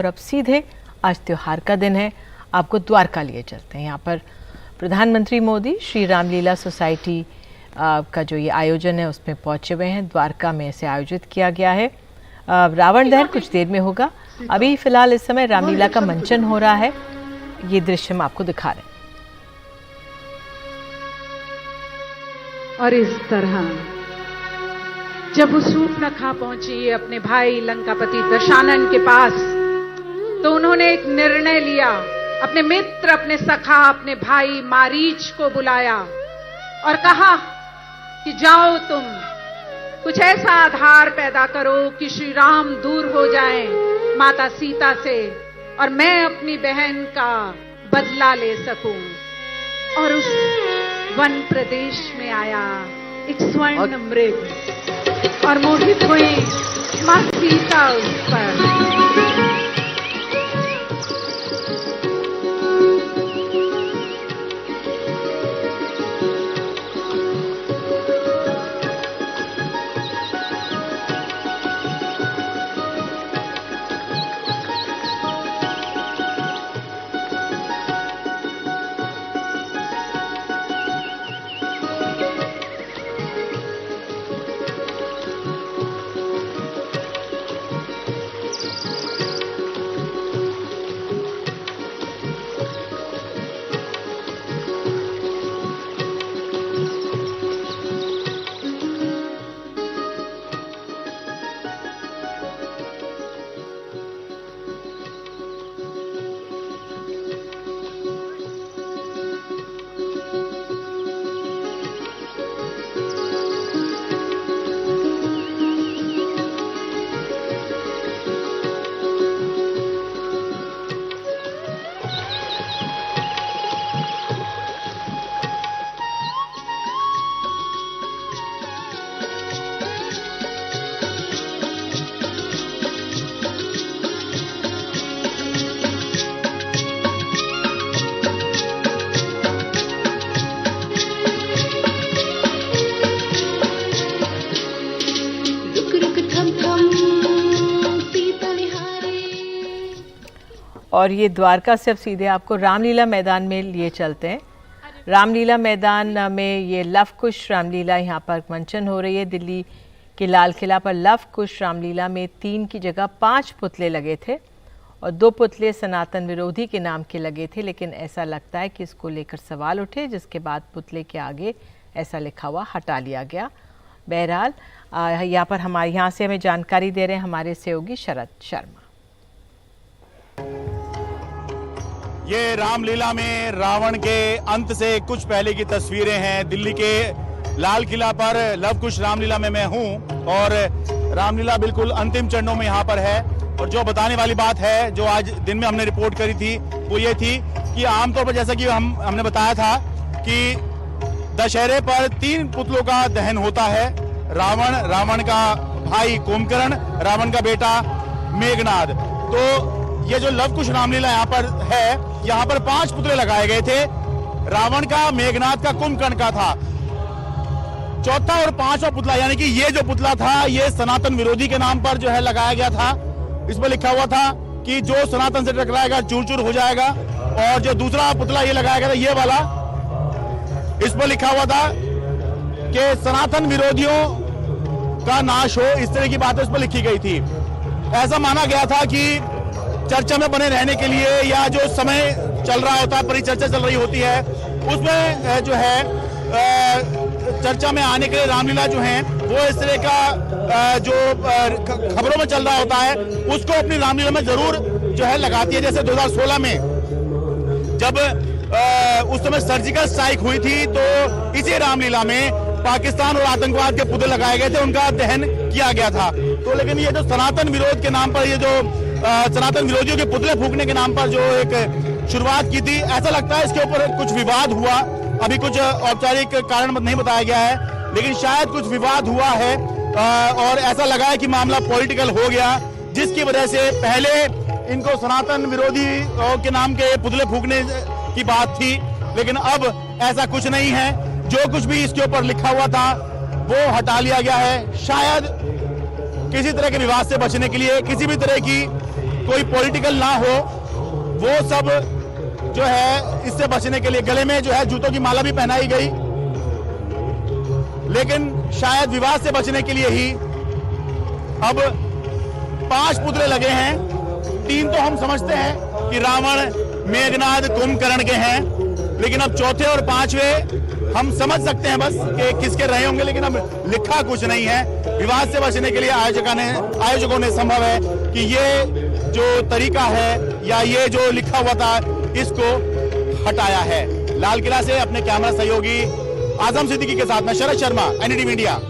और अब सीधे आज त्योहार का दिन है, आपको द्वारका लिए चलते हैं। यहाँ पर प्रधानमंत्री मोदी श्री रामलीला सोसाइटी का जो ये आयोजन है उसमें पहुंचे हुए हैं। द्वारका में इसे आयोजित किया गया है। रावण दहन कुछ देर में होगा। अभी फिलहाल इस समय रामलीला का मंचन हो रहा है। ये दृश्य हम आपको दिखा रहे हैं। और इस तरह जब वो शूर्पणखा पहुंची अपने भाई लंकापति दशानन के पास, तो उन्होंने एक निर्णय लिया। अपने मित्र, अपने सखा, अपने भाई मारीच को बुलाया और कहा कि जाओ तुम कुछ ऐसा आधार पैदा करो कि श्री राम दूर हो जाएं माता सीता से और मैं अपनी बहन का बदला ले सकूं। और उस वन प्रदेश में आया एक स्वर्ण मृग और मोहित हुई मां सीता उस पर। और ये द्वारका से अब सीधे आपको रामलीला मैदान में लिए चलते हैं। रामलीला मैदान में ये लव कुश रामलीला यहाँ पर मंचन हो रही है। दिल्ली के लाल किला पर लव कुश रामलीला में 3 की जगह 5 पुतले लगे थे और 2 पुतले सनातन विरोधी के नाम के लगे थे, लेकिन ऐसा लगता है कि इसको लेकर सवाल उठे, जिसके बाद पुतले के आगे ऐसा लिखा हुआ हटा लिया गया। बहरहाल यहाँ पर हमारे यहाँ से हमें जानकारी दे रहे हैं हमारे सहयोगी शरद शर्मा। ये रामलीला में रावण के अंत से कुछ पहले की तस्वीरें हैं। दिल्ली के लाल किला पर लव कुश रामलीला में मैं हूं और रामलीला बिल्कुल अंतिम चरणों में यहां पर है। और जो बताने वाली बात है, जो आज दिन में हमने रिपोर्ट करी थी, वो ये थी कि आमतौर पर जैसा कि हमने बताया था कि दशहरे पर 3 पुतलों का दहन होता है। रावण का भाई कुंभकर्ण, रावण का बेटा मेघनाद। तो ये जो लव कुश रामलीला यहाँ पर है, यहाँ पर 5 पुतले लगाए गए थे। रावण का, मेघनाद का, कुंभकर्ण का था। चौथा और 5वां पुतला, यानी कि ये जो पुतला था, ये सनातन विरोधी के नाम पर जो है लगाया गया था। इस पर लिखा हुआ था कि जो सनातन से टकराएगा चूर चूर हो जाएगा। और जो दूसरा पुतला ये लगाया गया था, ये वाला, इस पर लिखा हुआ था कि सनातन विरोधियों का नाश हो। इस तरह की बातें उस पर लिखी गई थी। ऐसा माना गया था कि चर्चा में बने रहने के लिए, या जो समय चल रहा होता है, परिचर्चा चल रही होती है, उसमें जो है चर्चा में आने के लिए रामलीला जो है वो इस तरह का जो खबरों में चल रहा होता है उसको अपनी रामलीला में जरूर जो है लगाती है। जैसे 2016 में जब उस समय सर्जिकल स्ट्राइक हुई थी, तो इसी रामलीला में पाकिस्तान और आतंकवाद के पुतले लगाए गए थे, उनका दहन किया गया था। तो लेकिन ये जो सनातन विरोध के नाम पर, ये जो सनातन विरोधियों के पुतले फूंकने के नाम पर जो एक शुरुआत की थी, ऐसा लगता है इसके ऊपर कुछ विवाद हुआ। अभी कुछ औपचारिक कारण नहीं बताया गया है, लेकिन शायद कुछ विवाद हुआ है और ऐसा लगा है कि मामला पॉलिटिकल हो गया, जिसकी वजह से पहले इनको सनातन विरोधी के नाम के पुतले फूंकने की बात थी, लेकिन अब ऐसा कुछ नहीं है। जो कुछ भी इसके ऊपर लिखा हुआ था वो हटा लिया गया है। शायद किसी तरह के विवाद से बचने के लिए, किसी भी तरह की कोई पॉलिटिकल ना हो, वो सब जो है इससे बचने के लिए गले में जो है जूतों की माला भी पहनाई गई। लेकिन शायद विवाद से बचने के लिए ही अब 5 पुतले लगे हैं। 3 तो हम समझते हैं कि रावण, मेघनाद, कुंभकर्ण के हैं, लेकिन अब चौथे और 5वें हम समझ सकते हैं बस कि किसके रहे होंगे, लेकिन अब लिखा कुछ नहीं है। विवाद से बचने के लिए आयोजकों ने संभव है कि ये जो तरीका है या ये जो लिखा हुआ था इसको हटाया है। लाल किला से अपने कैमरा सहयोगी आजम सिद्दीकी के साथ मैं शरद शर्मा, एनडीटीवी इंडिया।